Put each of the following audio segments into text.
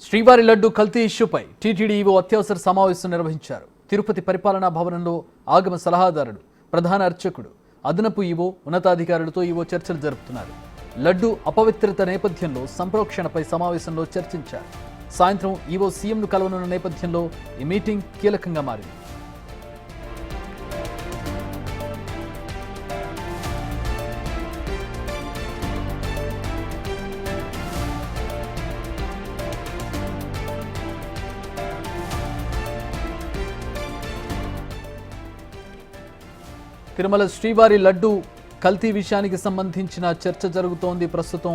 శ్రీవారి లడ్డు కల్తీ ఇష్యూపై TTD EO అత్యవసర సమావేశం నిర్వహించారు. తిరుపతి పరిపాలనా భవనంలో ఆగమ సలహాదారుడు, ప్రధాన అర్చకుడు, అదనపు ఈవో, ఉన్నతాధికారులతో ఈవో చర్చలు జరుపుతున్నారు. లడ్డు అపవిత్రత నేపథ్యంలో సంప్రోక్షణపై సమావేశంలో చర్చించారు. సాయంత్రం ఈవో సీఎంను కలవనున్న నేపథ్యంలో ఈ మీటింగ్ కీలకంగా మారింది. తిరుమల శ్రీవారి లడ్డు కల్తీ విషయానికి సంబంధించిన చర్చ జరుగుతోంది. ప్రస్తుతం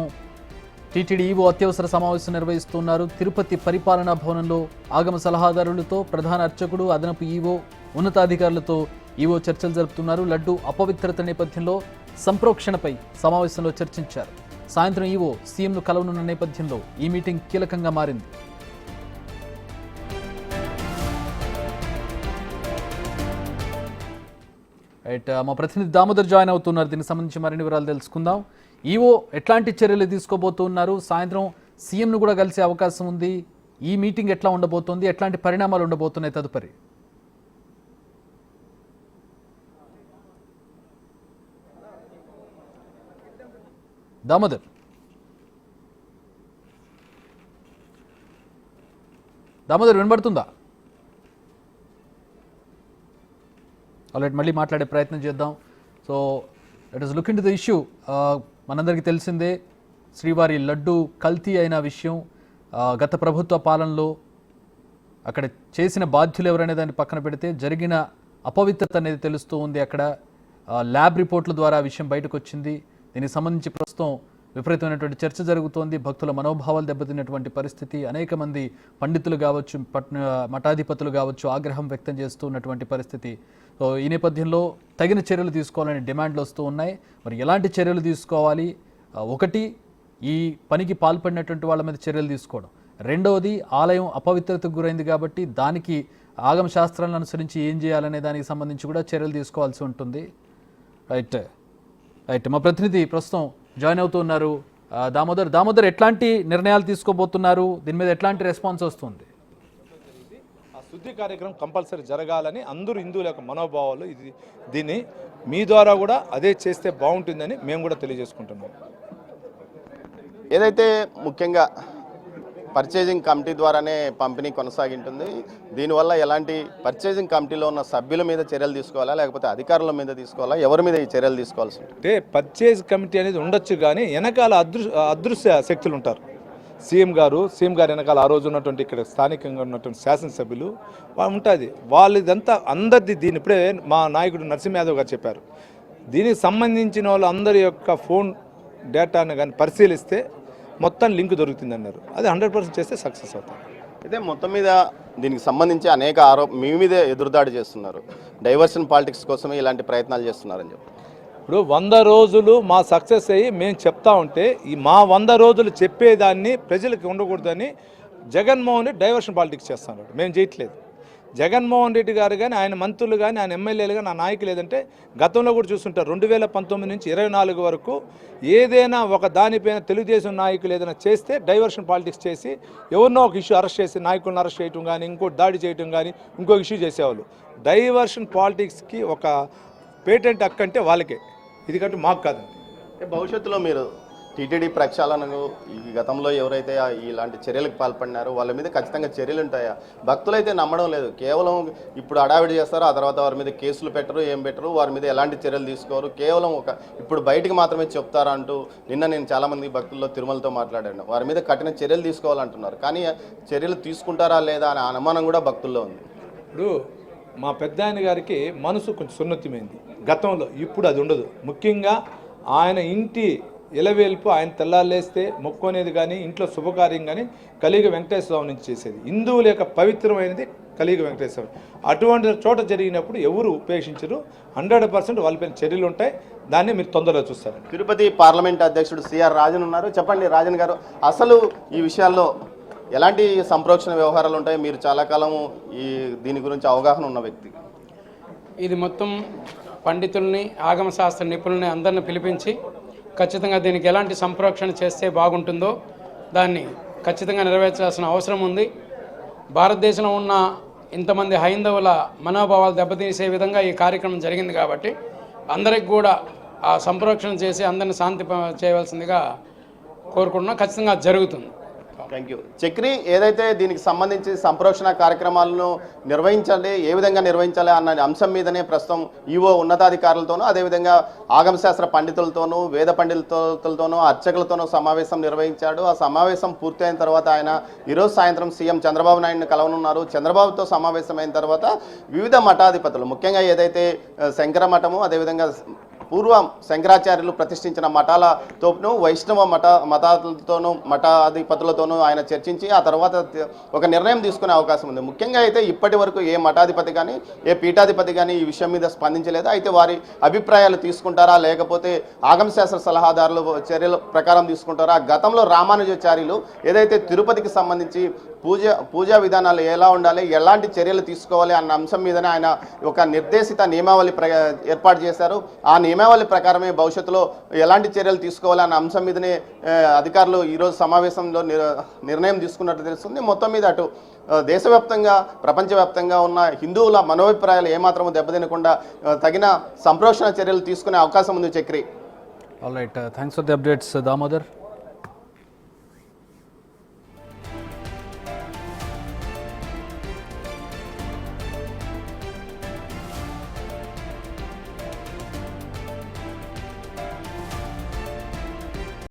టీటీడీ ఈవో అత్యవసర సమావేశం నిర్వహిస్తున్నారు. తిరుపతి పరిపాలనా భవనంలో ఆగమ సలహాదారులతో, ప్రధాన అర్చకుడు, అదనపు ఈవో, ఉన్నతాధికారులతో ఈవో చర్చలు జరుపుతున్నారు. లడ్డు అపవిత్రత నేపథ్యంలో సంప్రోక్షణపై సమావేశంలో చర్చించారు. సాయంత్రం ఈవో సీఎంను కలవనున్న నేపథ్యంలో ఈ మీటింగ్ కీలకంగా మారింది. రైట్, మా ప్రతినిధి దామోదర్ జాయిన్ అవుతున్నారు. దీనికి సంబంధించి మరిన్ని వివరాలు తెలుసుకుందాం. ఈవో ఎట్లాంటి చర్యలు తీసుకోబోతున్నారు? సాయంత్రం సీఎంను కూడా కలిసే అవకాశం ఉంది. ఈ మీటింగ్ ఎట్లా ఉండబోతోంది? ఎట్లాంటి పరిణామాలు ఉండబోతున్నాయి తదుపరి? దామోదర్, వినబడుతుందా? ఆల్రెడీ మళ్ళీ మాట్లాడే ప్రయత్నం చేద్దాం. So let us look into the issue. మనందరికీ తెలిసిందే, శ్రీవారి లడ్డు కల్తీ అయిన విషయం. గత ప్రభుత్వ పాలనలో అక్కడ చేసిన బాధ్యులు ఎవరనే దాన్ని పక్కన పెడితే జరిగిన అపవిత్రత అనేది తెలుస్తూ ఉంది. అక్కడ ల్యాబ్ రిపోర్ట్ల ద్వారా ఆ విషయం బయటకు వచ్చింది. దీనికి సంబంధించి ప్రస్తుతం విపరీతమైనటువంటి చర్చ జరుగుతోంది. భక్తుల మనోభావాలు దెబ్బతిన్నటువంటి పరిస్థితి. అనేక మంది పండితులు కావచ్చు, మఠాధిపతులు కావచ్చు, ఆగ్రహం వ్యక్తం చేస్తూ ఉన్నటువంటి పరిస్థితి. సో ఈ నేపథ్యంలో తగిన చర్యలు తీసుకోవాలని డిమాండ్లు వస్తూ ఉన్నాయి. మరి ఎలాంటి చర్యలు తీసుకోవాలి? ఒకటి, ఈ పనికి పాల్పడినటువంటి వాళ్ళ మీద చర్యలు తీసుకోవడం. రెండవది, ఆలయం అపవిత్రతకు గురైంది కాబట్టి దానికి ఆగమ శాస్త్రాలను అనుసరించి ఏం చేయాలనే దానికి సంబంధించి కూడా చర్యలు తీసుకోవాల్సి ఉంటుంది. రైట్, మా ప్రతినిధి ప్రస్తుతం జాయిన్ అవుతూ ఉన్నారు. దామోదర్, ఎట్లాంటి నిర్ణయాలు తీసుకోబోతున్నారు? దీని మీద ఎట్లాంటి రెస్పాన్స్ వస్తుంది? శుద్ధి కార్యక్రమం కంపల్సరీ జరగాలని అందరూ హిందువుల యొక్క మనోభావాలు. దీన్ని మీ ద్వారా కూడా అదే చేస్తే బాగుంటుందని మేము కూడా తెలియజేసుకుంటున్నాం. ఏదైతే ముఖ్యంగా పర్చేజింగ్ కమిటీ ద్వారానే పంపిణీ కొనసాగింటుంది. దీనివల్ల ఎలాంటి పర్చేజింగ్ కమిటీలో ఉన్న సభ్యుల మీద చర్యలు తీసుకోవాలా, లేకపోతే అధికారుల మీద తీసుకోవాలా, ఎవరి మీద ఈ చర్యలు తీసుకోవాల్సి అంటే పర్చేజ్ కమిటీ అనేది ఉండొచ్చు, కానీ వెనకాల అదృశ్య శక్తులు ఉంటారు. సీఎం గారు వెనకాల ఆ రోజు ఉన్నటువంటి ఇక్కడ స్థానికంగా ఉన్నటువంటి శాసనసభ్యులు ఉంటుంది. వాళ్ళదంతా అందరిది. దీని ఇప్పుడే మా నాయకుడు నరసింహ యాదవ్ గారు చెప్పారు. దీనికి సంబంధించిన వాళ్ళు అందరి యొక్క ఫోన్ డేటాను కానీ పరిశీలిస్తే మొత్తం లింక్ దొరుకుతుంది అన్నారు. అది 100% చేస్తే సక్సెస్ అవుతారు. అయితే మొత్తం మీద దీనికి సంబంధించి అనేక మీ మీదే ఎదురుదాడి చేస్తున్నారు. డైవర్షన్ పాలిటిక్స్ కోసమే ఇలాంటి ప్రయత్నాలు చేస్తున్నారని చెప్పి. ఇప్పుడు 100 రోజులు మా సక్సెస్ అయ్యి మేము చెప్తా ఉంటే మా 100 రోజులు చెప్పేదాన్ని ప్రజలకు ఉండకూడదని జగన్మోహన్ రెడ్డి డైవర్షన్ పాలిటిక్స్ చేస్తున్నాడు. మేము చేయట్లేదు. జగన్మోహన్ రెడ్డి గారు కానీ, ఆయన మంత్రులు కానీ, ఆయన ఎమ్మెల్యేలు కానీ, నా నాయకులు ఏదంటే గతంలో కూడా చూస్తుంటారు. 2019 నుంచి 24 వరకు ఏదైనా ఒక దానిపైన తెలుగుదేశం నాయకులు ఏదైనా చేస్తే డైవర్షన్ పాలిటిక్స్ చేసి ఎవరినో ఒక ఇష్యూ అరెస్ట్ చేసి నాయకులను అరెస్ట్ చేయటం కానీ, ఇంకోటి దాడి చేయటం కానీ, ఇంకొక ఇష్యూ చేసేవాళ్ళు. డైవర్షన్ పాలిటిక్స్కి ఒక పేటెంట్ హక్కు అంటే వాళ్ళకే, ఇది కంటే మాకు కాదు. భవిష్యత్తులో మీరు టీటీడీ ప్రక్షాళనకు ఈ గతంలో ఎవరైతే ఇలాంటి చర్యలకు పాల్పడినారో వాళ్ళ మీద ఖచ్చితంగా చర్యలు ఉంటాయా? భక్తులైతే నమ్మడం లేదు. కేవలం ఇప్పుడు అడావిడి చేస్తారు, ఆ తర్వాత వారి మీద కేసులు పెట్టరు, ఏం పెట్టరు, వారి మీద ఎలాంటి చర్యలు తీసుకోరు. కేవలం ఇప్పుడు బయటికి మాత్రమే చెప్తారా అంటూ నేను చాలామంది భక్తుల్లో తిరుమలతో మాట్లాడాను. వారి మీద కఠిన చర్యలు తీసుకోవాలంటున్నారు. కానీ చర్యలు తీసుకుంటారా లేదా అనే అనుమానం కూడా భక్తుల్లో ఉంది. ఇప్పుడు మా పెద్ద ఆయన గారికి మనసు కొంచెం సున్నతిమైంది గతంలో. ఇప్పుడు అది ఉండదు. ముఖ్యంగా ఆయన ఇంటి ఎలవేల్పు ఆయన తెల్లాలేస్తే మొక్కునేది కానీ, ఇంట్లో శుభకార్యం కానీ కలియుగ వెంకటేశ్వర స్వామి నుంచి చేసేది. హిందువుల యొక్క పవిత్రమైనది కలియుగ వెంకటేశ్వర స్వామి. అటువంటి చోట జరిగినప్పుడు ఎవరు ఉపేక్షించరు. 100% వాళ్ళపైన చర్యలు ఉంటాయి. దాన్ని మీరు తొందరగా చూస్తారు. తిరుపతి పార్లమెంట్ అధ్యక్షుడు సిఆర్ రాజన్ ఉన్నారు. చెప్పండి రాజన్ గారు, అసలు ఈ విషయాల్లో ఎలాంటి సంప్రోక్షణ వ్యవహారాలు ఉంటాయి? మీరు చాలా కాలం దీని గురించి అవగాహన ఉన్న వ్యక్తి. ఇది మొత్తం పండితుల్ని, ఆగమ శాస్త్ర నిపుణుల్ని అందరిని పిలిపించి ఖచ్చితంగా దీనికి ఎలాంటి సంప్రోక్షణ చేస్తే బాగుంటుందో దాన్ని ఖచ్చితంగా నెరవేర్చాల్సిన అవసరం ఉంది. భారతదేశంలో ఉన్న ఇంతమంది హైందవుల మనోభావాలు దెబ్బతీసే విధంగా ఈ కార్యక్రమం జరిగింది కాబట్టి అందరికి కూడా ఆ సంప్రోక్షణ చేసి అందరిని శాంతి చేయవలసిందిగా కోరుకుంటున్నాం. ఖచ్చితంగా జరుగుతుంది. Thank you. చక్రి, ఏదైతే దీనికి సంబంధించి సంప్రోక్షణ కార్యక్రమాలను నిర్వహించాలి, ఏ విధంగా నిర్వహించాలి అన్న అంశం మీదనే ప్రస్తుతం ఈవో ఉన్నతాధికారులతోనూ అదేవిధంగా ఆగమశాస్త్ర పండితులతోనూ వేద పండితులతోనూ అర్చకులతోనూ సమావేశం నిర్వహించాడు. ఆ సమావేశం పూర్తయిన తర్వాత ఆయన ఈరోజు సాయంత్రం సీఎం చంద్రబాబు నాయుడుని కలవనున్నారు. చంద్రబాబుతో సమావేశమైన తర్వాత వివిధ మఠాధిపతులు, ముఖ్యంగా ఏదైతే శంకర మఠము అదేవిధంగా పూర్వం శంకరాచార్యులు ప్రతిష్ఠించిన మఠాలతోనూ వైష్ణవ మతాలతోనూ మఠాధిపతులతోనూ ఆయన చర్చించి ఆ తర్వాత ఒక నిర్ణయం తీసుకునే అవకాశం ఉంది. ముఖ్యంగా అయితే ఇప్పటి వరకు ఏ మఠాధిపతి కానీ ఏ పీఠాధిపతి కానీ ఈ విషయం మీద స్పందించలేదు. అయితే వారి అభిప్రాయాలు తీసుకుంటారా లేకపోతే ఆగమశాస్త్ర సలహాదారులు చర్యల ప్రకారం తీసుకుంటారా? గతంలో రామానుజాచార్యులు ఏదైతే తిరుపతికి సంబంధించి పూజా విధానాలు ఎలా ఉండాలి, ఎలాంటి చర్యలు తీసుకోవాలి అన్న అంశం మీదనే ఆయన ఒక నిర్దేశిత నియమావళి ఏర్పాటు చేశారు. ఆ నియమావళి ప్రకారమే భవిష్యత్తులో ఎలాంటి చర్యలు తీసుకోవాలి అన్న అంశం మీదనే అధికారులు ఈరోజు సమావేశంలో నిర్ణయం తీసుకున్నట్టు తెలుస్తుంది. మొత్తం మీద అటు దేశవ్యాప్తంగా ప్రపంచవ్యాప్తంగా ఉన్న హిందువుల మనోభిప్రాయాలు ఏమాత్రం దెబ్బతినకుండా తగిన సంప్రోక్షణ చర్యలు తీసుకునే అవకాశం ఉంది. Chakri. All right, thanks for the updates Damodar.